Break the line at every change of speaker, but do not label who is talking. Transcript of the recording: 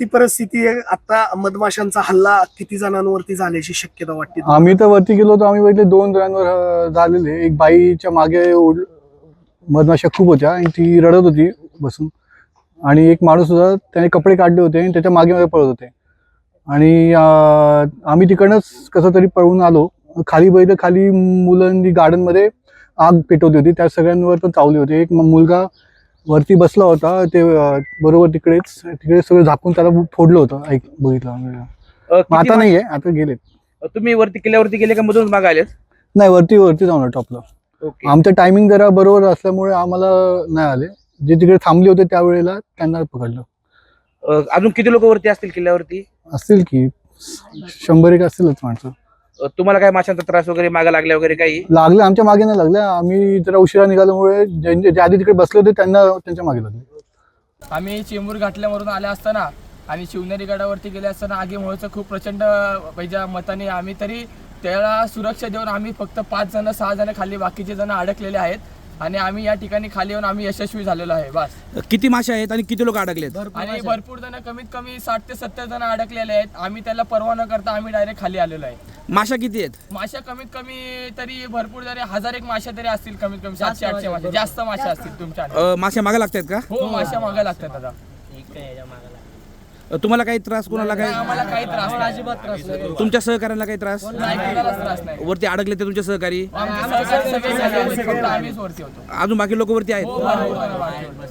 वरती परिस्थिती आहे आता, मधमाशांचा हल्ला किती जणांवरती झाल्याची शक्यता वाटते?
आम्ही तर वरती गेलो होतो, आम्ही बघितले 2 जणांवर झालेले. एक बाईच्या मागे मधमाशा खूप होत्या आणि ती रडत होती बसून, आणि एक माणूस होता, त्याने कपडे काढले होते आणि त्याच्या मागे मागे पळत होते. आणि आम्ही तिकडनंच कसं तरी पळून आलो. खाली बघितलं, खाली मुलांनी गार्डनमध्ये आग पेटवली होती, त्या सगळ्यांवर पण चावली होती. एक मुलगा वरती बसला होता, ते बरोबर तिकडे सगळं झाकून त्याला फोडलं होतं. बघितलं आम्ही. आता नाहीये, आता गेलेत.
तुम्ही वरती किल्ल्यावरती गेले का मधून मागे आलेत?
नाही, वरती जाऊन टॉपला.
ओके.
आमचं टायमिंग जरा बरोबर असल्यामुळे आम्हाला नाही आले. जे तिकडे थांबले होते त्यावेळेला त्यांना पकडलं.
अजून किती लोक वरती असतील किल्ल्यावरती?
असतील की 100 एक असतीलच माणसं.
तुम्हाला काय माशांचा त्रास वगैरे मागे लागल्या वगैरे काही?
लागले, आमच्या मागे नाही लागले. आम्ही जरा उशिरा निघाल्यामुळे जे आधी तिकडे बसले होते त्यांना त्यांच्या मागे लागले.
आम्ही चेंबूर घाटल्यावरून आले असताना आणि शिवनेरी गडावरती गेले असताना आगीमुळेचं खूप प्रचंड पैजा मताने आम्ही तरी त्याला सुरक्षा देऊन आम्ही फक्त 5 जण 6 जण खाली, बाकीचे जण अडकलेले आहेत आणि आम्ही या ठिकाणी खाली येऊन आम्ही यशस्वी झालेलो आहे. बस.
किती मासे आहेत आणि किती लोक अडकलेत?
आणि भरपूर जण, कमीत कमी 60 ते 70 जण अडकलेले आहेत. आम्ही त्याला परवा न करता आम्ही डायरेक्ट खाली आलेलो आहे.
माशा किती आहेत?
माशा कमीत कमी तरी भरपूर जरी 1000 एक माशा तरी असतील, कमीत कमी 700-800 माशा, जास्त माशा असतील तुमच्या.
माशा मागे लागतात का?
हो, माशा मागे लागतात दादा.
तुम्हाला काही त्रास, कोणाला काही?
आम्हाला काही त्रास नाही, अजिबात त्रास नाही.
तुमच्या सहकार्याला काही त्रास?
नाही, कोणालाच त्रास नाही.
वरती अडकले ते तुमचे सहकारी?
आमचे सहकारी सगळे झाले, फक्त आम्हीच वरती होतो.
अजून बाकी लोक वरती आहेत?
हो, बरोबर.